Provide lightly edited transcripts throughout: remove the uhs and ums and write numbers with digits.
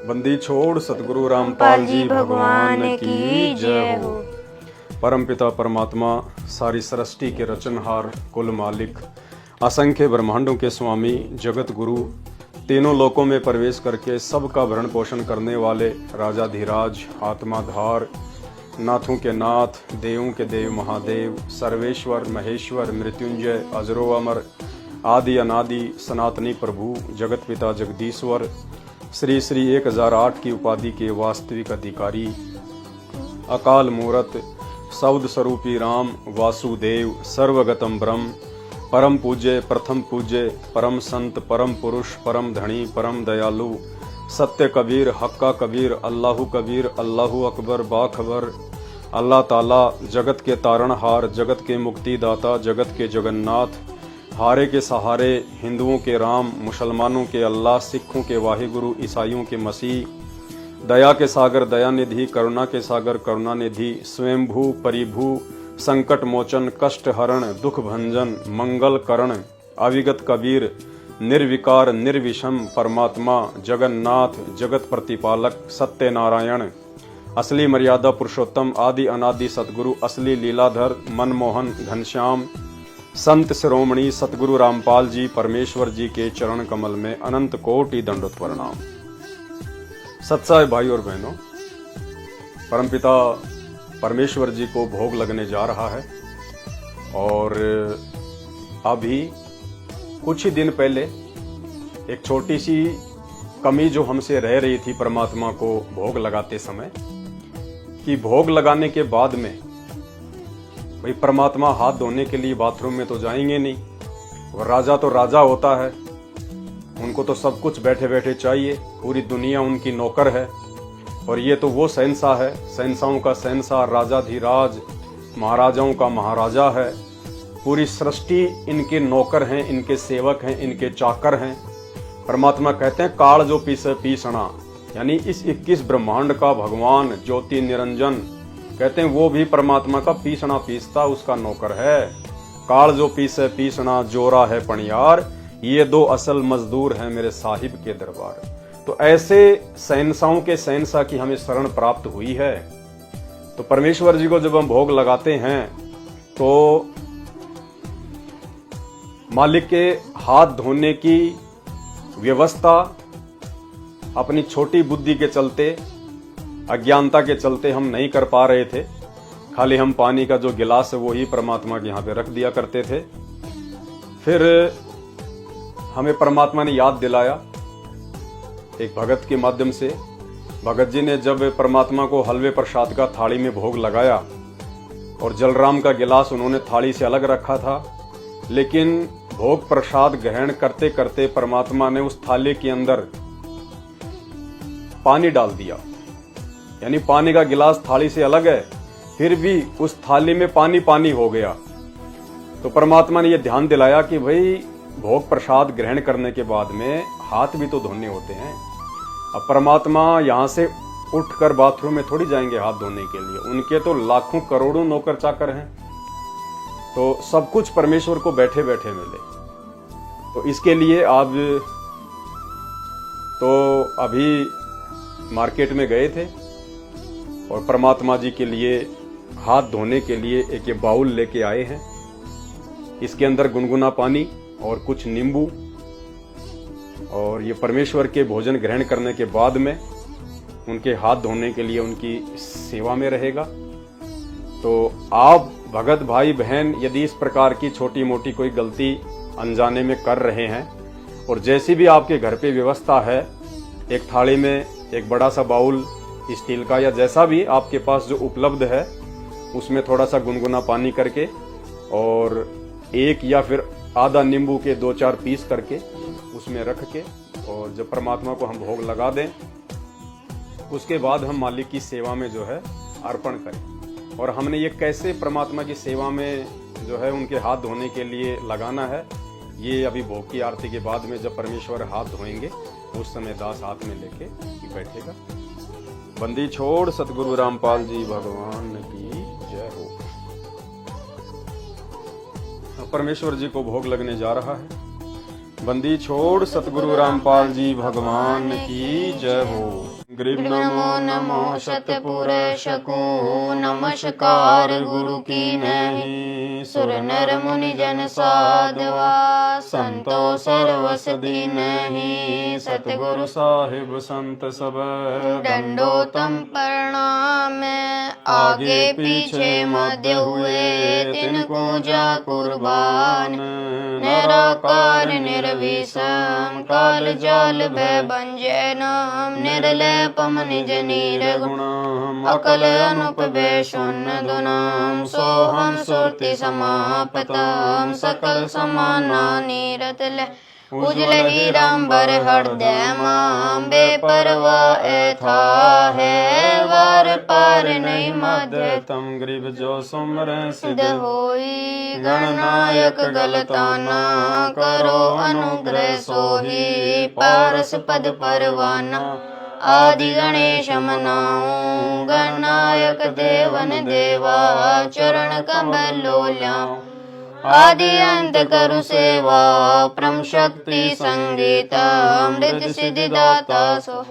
बंदी छोड़ सतगुरु रामपाल जी भगवान की जय हो। परमपिता परमात्मा सारी सृष्टि के रचनहार, कुल मालिक, असंख्य ब्रह्मांडों के स्वामी, जगत गुरु, तीनों लोकों में प्रवेश करके सबका भरण पोषण करने वाले राजाधिराज, आत्माधार, नाथों के नाथ, देवों के देव महादेव, सर्वेश्वर महेश्वर, मृत्युंजय, अजरो अमर, आदि अनादि, सनातनी प्रभु, जगत पिता जगदीश्वर, श्री श्री 1008 की उपाधि के वास्तविक अधिकारी, अकाल मूरत, शब्द स्वरूपी राम, वासुदेव, सर्वगतम ब्रह्म, परम पूज्य, प्रथम पूज्य, परम संत, परम पुरुष, परम धनी, परम दयालु, सत्य कबीर, हक्का कबीर, अल्लाहु कबीर, अल्लाहु अकबर, बाखबर, अल्लाह ताला, जगत के तारणहार, जगत के मुक्तिदाता, जगत के जगन्नाथ, हारे के सहारे, हिंदुओं के राम, मुसलमानों के अल्लाह, सिखों के वाहिगुरु, ईसाइयों के मसीह, दया के सागर दयानिधि, करुणा के सागर करुणानिधि, स्वयंभू परिभू, संकट मोचन, कष्ट हरण, दुख भंजन, मंगल करण, अविगत कबीर, निर्विकार निर्विषम परमात्मा, जगन्नाथ, जगत प्रतिपालक, सत्य नारायण, असली मर्यादा पुरुषोत्तम, आदि अनादि सतगुरु, असली लीलाधर, मनमोहन, घनश्याम, संत शिरोमणि सतगुरु रामपाल जी परमेश्वर जी के चरण कमल में अनंत कोटि दंडोत प्रणाम। सत्साय भाई और बहनों, परमपिता परमेश्वर जी को भोग लगने जा रहा है और अभी कुछ ही दिन पहले एक छोटी सी कमी जो हमसे रह रही थी परमात्मा को भोग लगाते समय, कि भोग लगाने के बाद में भाई परमात्मा हाथ धोने के लिए बाथरूम में तो जाएंगे नहीं, और राजा तो राजा होता है, उनको तो सब कुछ बैठे बैठे चाहिए, पूरी दुनिया उनकी नौकर है, और ये तो वो शहंशाह है, शहंशाहों का शहंशाह, राजाधिराज, महाराजाओं का महाराजा है, पूरी सृष्टि इनके नौकर हैं, इनके सेवक हैं, इनके चाकर हैं। परमात्मा कहते हैं काल जो पीसे पीसना, यानी इस 21 ब्रह्मांड का भगवान ज्योति निरंजन, कहते हैं वो भी परमात्मा का पीसना पीसता उसका नौकर है। काल जो पीसे पीसना, जोरा है पणियार, ये दो असल मजदूर हैं मेरे साहिब के दरबार। तो ऐसे शहंशाहों के शहंशाह की हमें शरण प्राप्त हुई है। तो परमेश्वर जी को जब हम भोग लगाते हैं तो मालिक के हाथ धोने की व्यवस्था अपनी छोटी बुद्धि के चलते, अज्ञानता के चलते हम नहीं कर पा रहे थे। खाली हम पानी का जो गिलास है वो ही परमात्मा के यहाँ पे रख दिया करते थे। फिर हमें परमात्मा ने याद दिलाया एक भगत के माध्यम से। भगत जी ने जब परमात्मा को हलवे प्रसाद का थाली में भोग लगाया और जलराम का गिलास उन्होंने थाली से अलग रखा था, लेकिन भोग प्रसाद ग्रहण करते करते परमात्मा ने उस थाली के अंदर पानी डाल दिया, यानी पानी का गिलास थाली से अलग है, फिर भी उस थाली में पानी पानी हो गया। तो परमात्मा ने यह ध्यान दिलाया कि भाई भोग प्रसाद ग्रहण करने के बाद में हाथ भी तो धोने होते हैं। अब परमात्मा यहां से उठकर बाथरूम में थोड़ी जाएंगे हाथ धोने के लिए, उनके तो लाखों करोड़ों नौकर चाकर हैं, तो सब कुछ परमेश्वर को बैठे बैठे मिले। तो इसके लिए आप तो अभी मार्केट में गए थे और परमात्मा जी के लिए हाथ धोने के लिए एक ये बाउल लेके आए हैं। इसके अंदर गुनगुना पानी और कुछ नींबू, और ये परमेश्वर के भोजन ग्रहण करने के बाद में उनके हाथ धोने के लिए उनकी सेवा में रहेगा। तो आप भगत भाई बहन यदि इस प्रकार की छोटी मोटी कोई गलती अनजाने में कर रहे हैं, और जैसी भी आपके घर पे व्यवस्था है, एक थाली में एक बड़ा सा बाउल स्टील का या जैसा भी आपके पास जो उपलब्ध है, उसमें थोड़ा सा गुनगुना पानी करके और एक या फिर आधा नींबू के 2-4 पीस करके उसमें रख के, और जब परमात्मा को हम भोग लगा दें उसके बाद हम मालिक की सेवा में जो है अर्पण करें। और हमने ये कैसे परमात्मा की सेवा में जो है उनके हाथ धोने के लिए लगाना है, ये अभी भोग की आरती के बाद में जब परमेश्वर हाथ धोएंगे उस समय दास हाथ में लेके बैठेगा। बंदी छोड़ सतगुरु रामपाल जी भगवान की जय हो। परमेश्वर जी को भोग लगने जा रहा है। बंदी छोड़ सतगुरु रामपाल जी भगवान की जय हो। ग्रीव नमो नमो शतपुरुष को नमस्कार गुरु की नहीं। सुर नर मुनि जन साधवा संतो सर्वस दीनहि। सतगुरु साहिब संत सब दंडोतम प्रणाम। आगे पीछे मध्य हुए तिनको जा कुर्बान। निराकार निर्विषम काल जाल भय बंजय नाम। निर्लेपम निज निर्गुणम अकल अनुप शून्य दुनाम। सोहम सुरति समापतम सकल समाना नीरत ले। उजल हीरांबर हृदय माम बेपरवाह था है। वार पार नहीं मध्य तम ग्रीव जो सुमर सिद्ध होई। गणनायक गलताना करो अनुग्रह सोही। पारस पद परवाना आदि गणेश मनाऊं। गणनायक देवन देवा चरण कमल ल्याऊं। आदि अंत करु सेवा परम शक्ति संगीता। अमृत सिद्धि दाता सो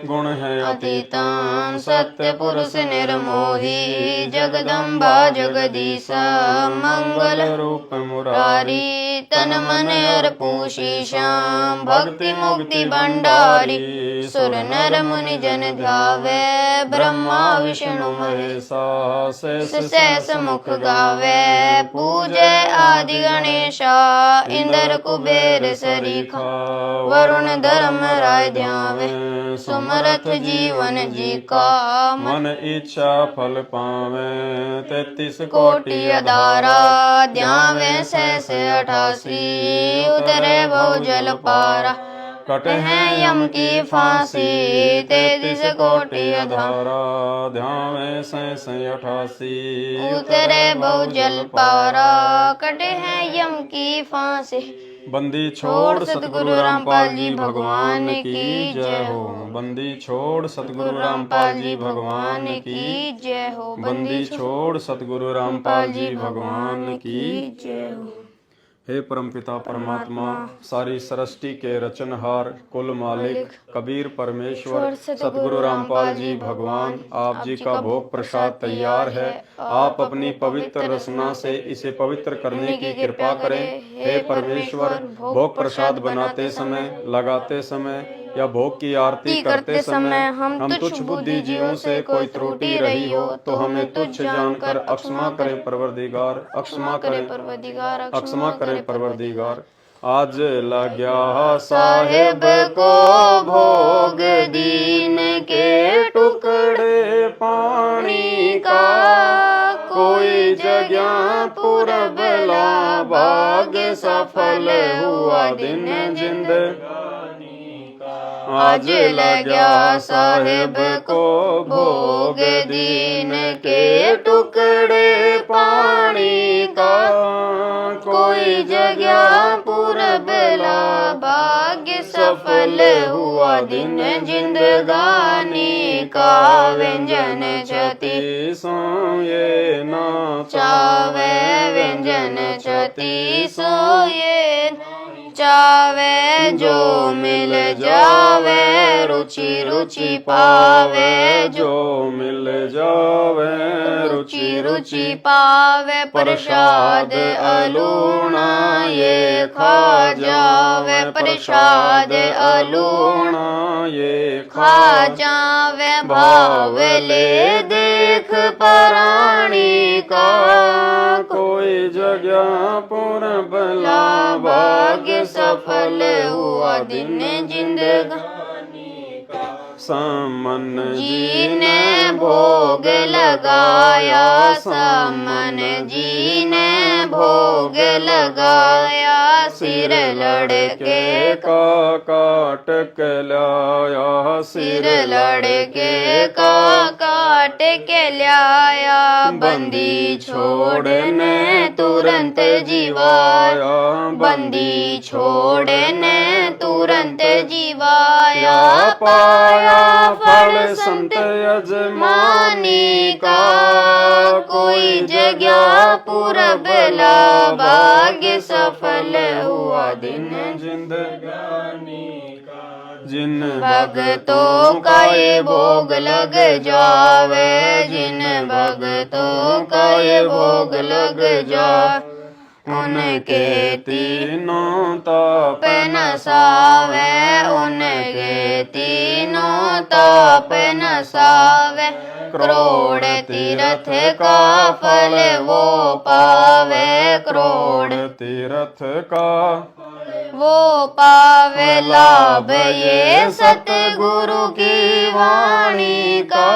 गुण है अतीतम। सत्य पुरुष निर्मोही जगदम्बा जगदीशा। मंगल रूप मुरारी तन मन अर्पू शीशाम। भक्ति मुक्ति भंडारी सुर नर मुनि जन ध्यावे। ब्रह्मा विष्णु महेशा शेष मुख गावे। पूजे आदि गणेशा इंद्र कुबेर सरीखा। वरुण धर्म राय ध्यावे सुमरथ जीवन जी का। मन इच्छा फल पावे 33 कोटि अधारा। ध्यावे शेष 88 उतरे बहु जल पारा। कट है यम की फांसी 33 कोटि अधारा। ध्यावे शेष 88 उतरे बहु जल पारा। कट है यम की फांसी। बंदी छोड़ सतगुरु रामपाल जी भगवान की जय हो। बंदी छोड़ सतगुरु रामपाल जी भगवान की जय हो। बंदी छोड़ सतगुरु रामपाल जी भगवान की जय हो। हे परमपिता परमात्मा सारी सृष्टि के रचनहार कुल मालिक कबीर परमेश्वर सतगुरु रामपाल जी भगवान आप जी का भोग प्रसाद तैयार है। आप अपनी पवित्र रचना से इसे पवित्र करने की कृपा करें। हे परमेश्वर भोग प्रसाद बनाते समय लगाते समय या भोग की आरती करते समय हम तुच्छ बुद्धि जीवों से कोई त्रुटि रही हो तो हमें तुच्छ जानकर अक्षमा करें परवरदिगार। अक्षमा करें परवरदिगार। अक्षमा करें परवरदिगार। आज लाग्या साहेब को भोग दीन के टुकड़े पानी का। कोई जगह पूरब ला भाग सफल हुआ दिन जिंदगानी का। आज लग्या साहेब को भोग दीन के टुकड़े पानी का। कोई जगह पूरब ला भाग्य सफल हुआ दिन जिंदगानी का। व्यंजन छति सोये ना चावे। व्यंजन छति सोये चावे। जो मिल जावे रुचि रुचि पावे। जो मिल जावे रुचि रुचि पावे। प्रसाद अलूणा ये खा जावे। प्रसाद अलूणा ये खा जावे। भाव ले देख प्राणी का। कोई जगह पूरब ला भाग्य सफल हुआ दिन जिंदगानी का। सामन जी ने भोग लगाया। सामन जी ने भोग लगाया। सिर लड़के का काट के लाया। सिर लड़के का काट के लाया। बंदी छोड़ने तुरंत जीवाया। बंदी छोड़ने तुरंत जीवाया। पाया फल संत यजमानी का। कोई जगह पूरब ला भाग्य सफल हुआ दिन जिंदगानी का। जिन भक्तों का ये भोग लग जावे, जिन भक्तों का ये भोग लग जावे, उनके तीनों ताप नसावे, उनके तीनों ताप नसावे। करोड़ तीर्थ का फल वो पावे, करोड़ तीर्थ का वो पावे लाभ ये सतगुरु की वाणी का।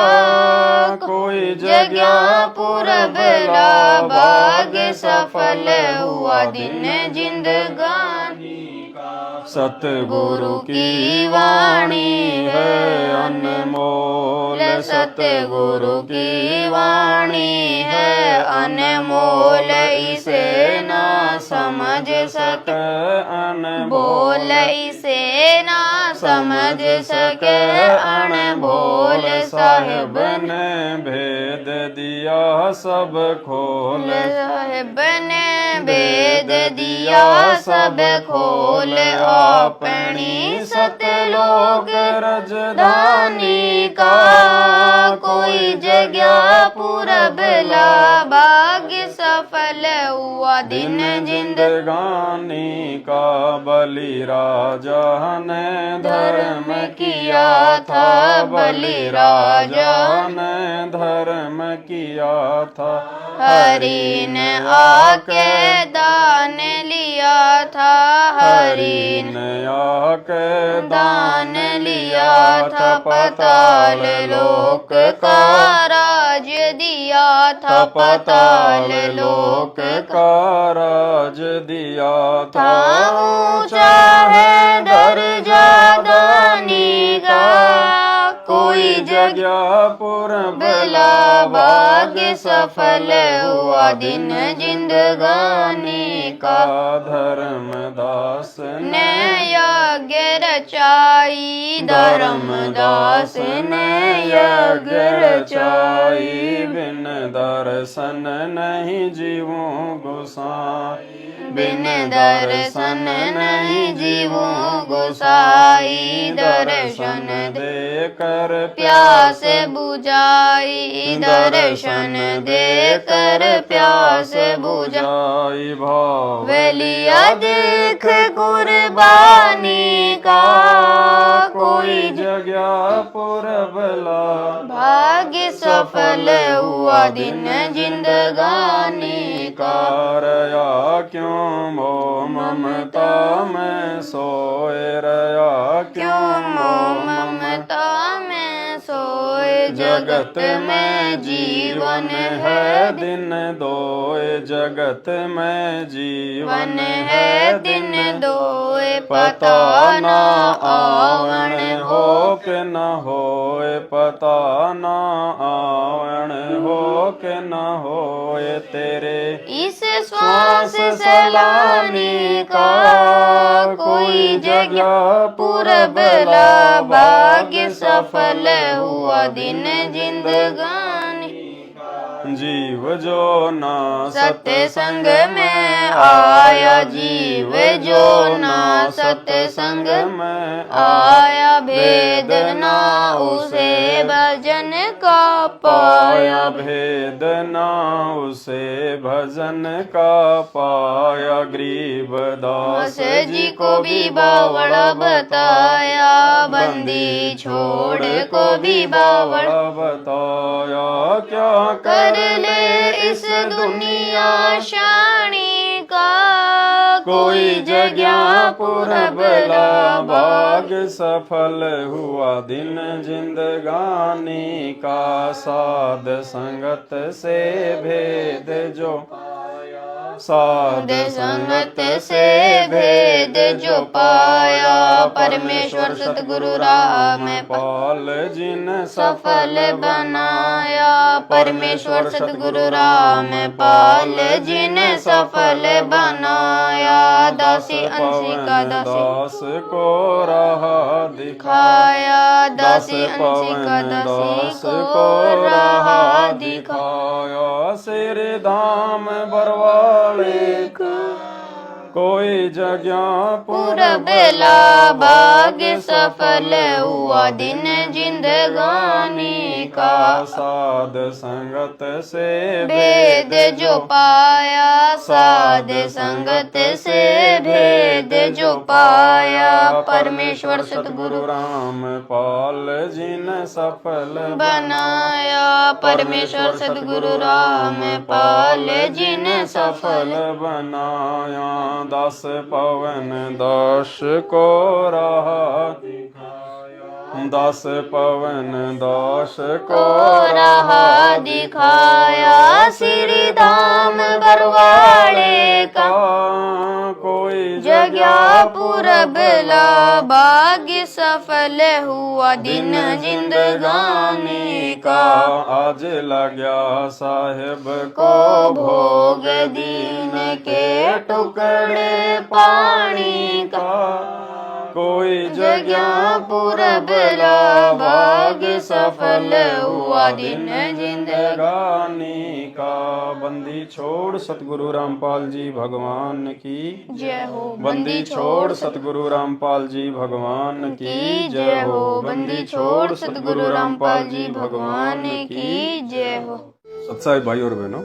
कोई जगह पूरब ला भाग्य सफल हुआ दिन जिंदगानी का। सतगुरु की वाणी है अनमोल, सतगुरु की वाणी है अनमोल, इसे ना समझ सके बोल, इसे ना समझ सके अनबोल। साहिब ने भेद दिया सब खोल, साहिब ने भेद दिया सब खोल, अपनी सतलोक राजधानी का। कोई जगह पूरब ला भाग्य सफल हुआ दिन जिंदगानी का। बलि राजा ने धर्म किया था, बलि राजा ने धर्म किया था। हरि ने आके दान लिया था, हरि ने आके दान लिया था। पाताल लोक का राज दिया था, पाताल लोक का राज दिया था। ऊंचा है दर्जा दानी का। कोई जगह पूरब ला भाग्य सफल हुआ दिन जिंदगानी का। धर्मदास ने यज्ञ रचाई, धर्मदास ने यज्ञ रचाई। बिन दर्शन नहीं जीवों गोसाई, बिन दर्शन नहीं जीवों गोसाई। दर्शन देकर प्यास बुझाई, दर्शन देकर प्यास बुझाई। भाव लिया देख कुर्बानी का। कोई जगह पूरब ला भाग्य सफल हुआ दिन जिंदगानी का। रया क्यों मोह ममता में सोए, रया क्यों मोह ममता में सोए। जगत में जीवन है दिन दोए, जगत में जीवन है दिन दोए। पता ना आवण हो के न होए, पता ना आवण हो के न होए। तेरे इस श्वास सलामी का। कोई जगह पूरब ला भाग्य सफल हुआ दिन जिंदगानी। जीव जो ना सत्संग में आया, जीव जो ना सत्संग में आया। भेद ना उसे भजन का पाया, भेद ना उसे भजन का पाया। गरीबदास जी को भी बावड़ा बताया, बंदी छोड़ को भी बावड़ा बताया। क्या कर ले इस दुनिया शानी का। कोई जगह पूरब ला भाग सफल हुआ दिन जिंदगानी का। साध संगत से भेद जो साध संगत से भेद जो पाया। परमेश्वर सतगुरु राम पाल जिन सफल बनाया। परमेश्वर सतगुरु राम पाल जिन सफल बनाया। दासी अंशी का दास को राह दिखाया, दासी अंशी का दासी को राह दिखाया। सिर धाम बरवाले का कोई जगह पूरबला भाग्य सफल हुआ दिन जिंदगानी का। साध संगत से भेद जो पाया साध संगत से भेद जो पाया। परमेश्वर सतगुरु रामपाल जी ने सफल बनाया। परमेश्वर सतगुरु रामपाल जी ने सफल बनाया। दास पवन दास को रहा दास पवन दास को रहा दिखाया। श्री धाम बरवाड़े का कोई जगह पूरबला भाग्य सफल हुआ दिन जिंदगानी का। आज लग्या साहेब को भोग दीन के टुकड़े पानी का। कोई जगह पूरबला भाग्य सफल हुआ दिन जिंदगानी का। बंदी छोड़ सतगुरु रामपाल जी भगवान की जय हो। बंदी छोड़ सतगुरु रामपाल जी भगवान की जय हो। बंदी छोड़ सतगुरु रामपाल जी भगवान की जय हो। सत्साई भाई और बहनों,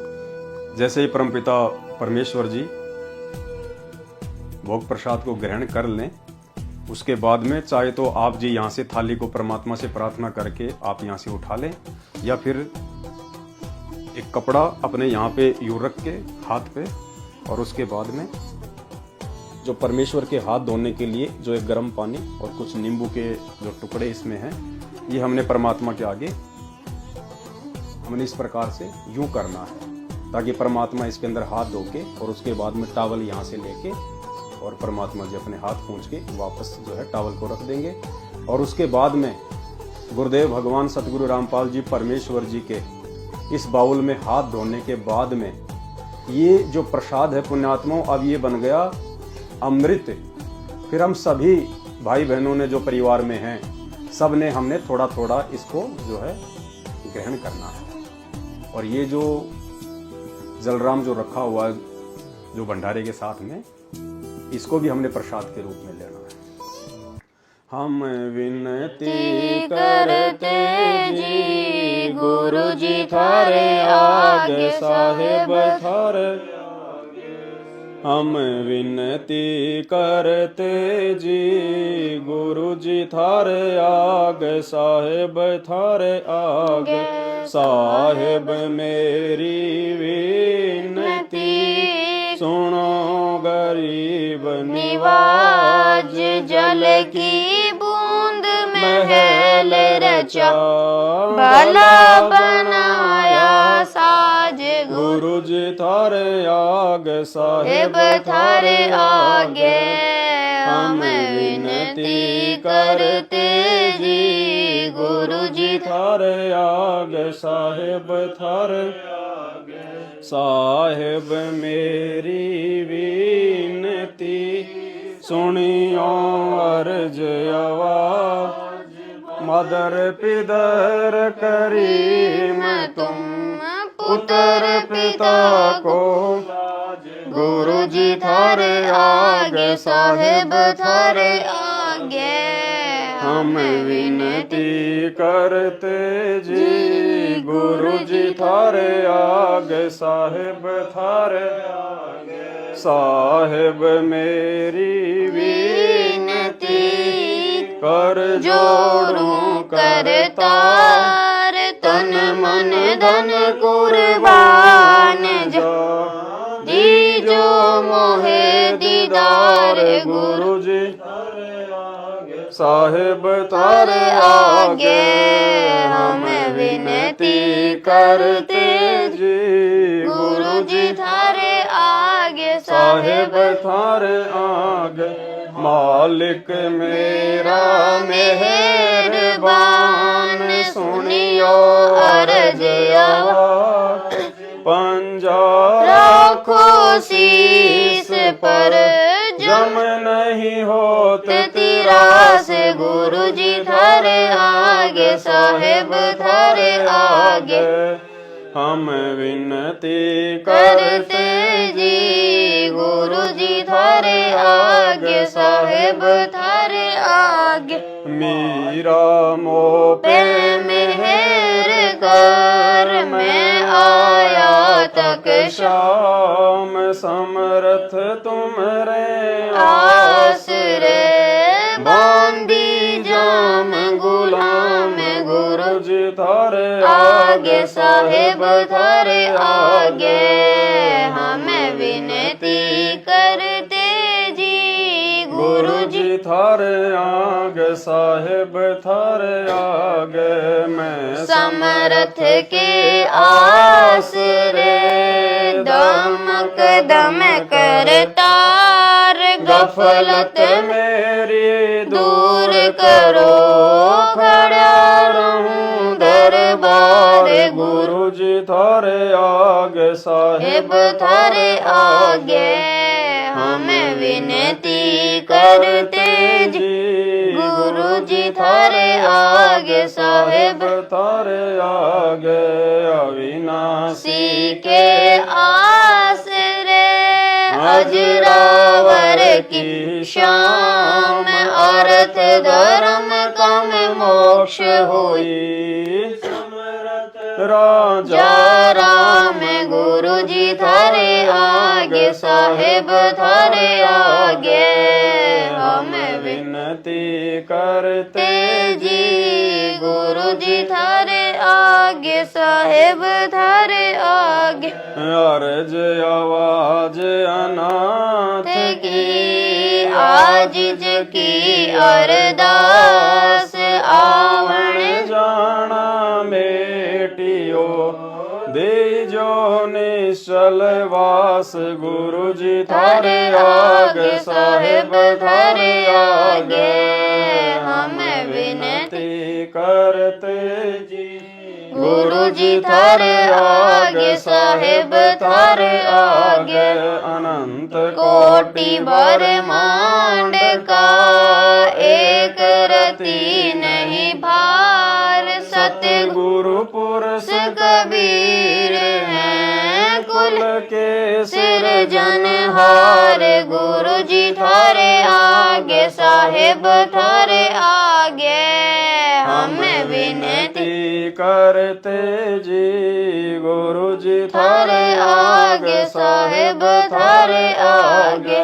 जैसे ही परमपिता परमेश्वर जी भोग प्रसाद को ग्रहण कर लें, उसके बाद में चाहे तो आप जी यहाँ से थाली को परमात्मा से प्रार्थना करके आप यहाँ से उठा लें, या फिर एक कपड़ा अपने यहाँ पे यूं रख के हाथ पे, और उसके बाद में जो परमेश्वर के हाथ धोने के लिए जो एक गर्म पानी और कुछ नींबू के जो टुकड़े इसमें हैं, ये हमने परमात्मा के आगे हमने इस प्रकार से यूं करना है, ताकि परमात्मा इसके अंदर हाथ धो के और उसके बाद में टावल यहाँ से लेके और परमात्मा जी अपने हाथ पहुँच के वापस जो है टावल को रख देंगे। और उसके बाद में गुरुदेव भगवान सतगुरु रामपाल जी परमेश्वर जी के इस बाउल में हाथ धोने के बाद में ये जो प्रसाद है पुण्यात्माओं, अब ये बन गया अमृत। फिर हम सभी भाई बहनों ने जो परिवार में हैं, सब ने हमने थोड़ा थोड़ा इसको जो है ग्रहण करना है। और ये जो जलराम जो रखा हुआ है जो भंडारे के साथ में, इसको भी हमने प्रसाद के रूप में लेना है। हम विनती करते जी गुरु जी थारे आगे साहेब थारे, हम विनती करते जी गुरु जी थारे आगे साहेब थारे आगे। साहेब मेरी विनती सुनो गरीब निवाज। जल की बूंद महल रचा भला बनाया साज। गुरु जी थारे आगे साहेब थारे आगे हम विनती करते जी गुरु जी थारे आगे साहेब थारे साहेब मेरी विनती सुनियो अर्ज आवाज। मदर पिदर करीम तुम पुत्र पिता को। गुरु जी थारे आगे साहेब थारे आगे हम विनती करते जी गुरु जी थारे आगे साहेब थारे आगे। साहेब मेरी विनती कर जोरूं करतार। तन मन धन कुर्बान जी जो मोहे दीदार। गुरु जी साहेब थारे आगे हम विनती करते जी गुरु जी थारे आगे साहेब थारे आगे। मालिक मेरा मेहरबान सुनियो अर्ज आवाज। पंजा रखो शीस पर जम नहीं होते तेरा से। गुरु जी थारे आगे साहेब थारे आगे हम विनती करते जी गुरु जी थारे थारे आगे साहेब थारे आगे मीरा मोह पे मेहर कर मैं आया तक श्याम समर्थ तुमरे आसरे बांधी जाम गुलाम गुरु जी थारे आगे साहेब थारे आगे हमें विनती करते जी गुरु जी थारे आगे साहेब थारे आगे मैं समर्थ के आसरे दमक दम करतार गफलत मेरी दूर करो खड़ा रहूं दरबार गुरु जी थारे आगे साहेब साहेब थारे आगे हमें विनती करते जी गुरु जी थारे आगे साहेब थारे आगे अविनाशी सी के आसरे अजरावर की शाम अर्थ धर्म कम मोक्ष हुई राजा राम गुरु जी थारे आगे साहेब थारे आगे हमें विनती करते जी गुरु जी थारे आगे साहेब थारे आगे अर्ज आवाज अनाथ की आजिज की अरदास आवण जाना बेटियो दे जो निश्चल वास गुरु जी थारे आगे साहेब थारे आगे हमें विनती करते जी गुरु जी थारे आगे साहेब थारे आगे अनंत कोटि ब्रह्मांड का एक रति नहीं भार सतगुरु पुरुष कबीर हैं कुल के सिरजनहार गुरु जी थारे आगे साहेब थारे आगे हमें विनती करते जी गुरु जी थारे आगे साहेब थारे आगे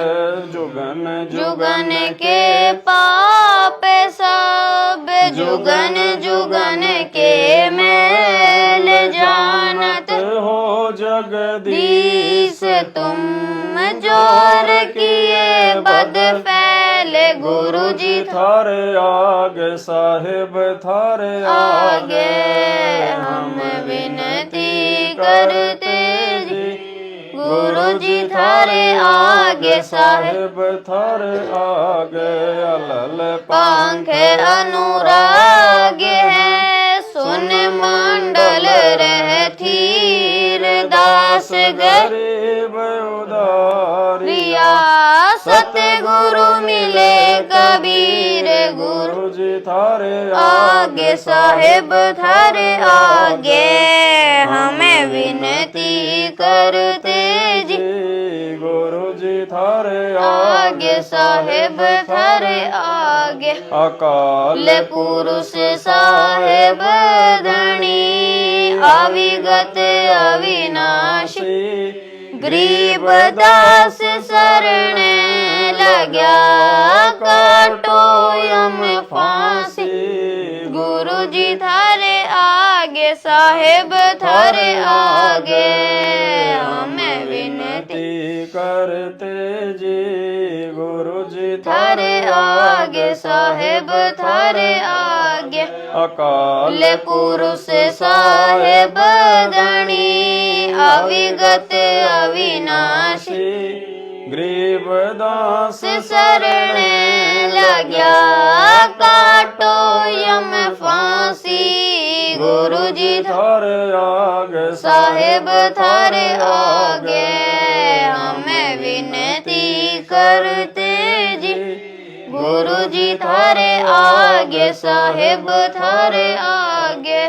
जुगन जुगन के पाप सब जुगन जुगन के मैल जानत हो जगदीश दीस तुम जोर किए बद फैले गुरु जी थारे आगे साहेब थारे आगे हम विनती करते जी गुरु जी थारे आगे साहेब साहेब थारे आगे अलल पंख अनुराग है सुन मंडल रह थीर दास गरीब उदारिया गरिया सतगुरु मिले कबीर गुरु गुरु जी थारे आगे साहेब थारे आगे हमें विनती करते जी गुरु जी थारे आगे साहेब थारे आगे अकाल पुरुष साहेब धनी अविगत अविनाशी गरीब दास शरण लग्या काटो यम फांसी गुरु जी थारे आगे साहेब थारे आगे हमें विनती करते जी गुरु जी थारे आगे साहेब थारे आगे अकाल पुरुष साहेब धनी अविगत अविनाशी गरीब दास शरण लग्या काटो यम फांसी गुरु जी थारे आगे साहेब थारे आगे हमें विनती करते जी गुरु जी थारे आगे साहेब थारे आगे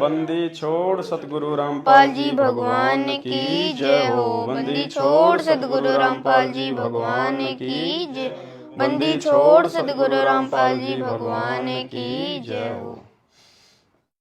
बंदी छोड़ सतगुरु रामपाल जी भगवान की जय हो। बंदी छोड़ सतगुरु रामपाल जी भगवान की जय। बंदी छोड़ सतगुरु रामपाल जी भगवान की जय हो।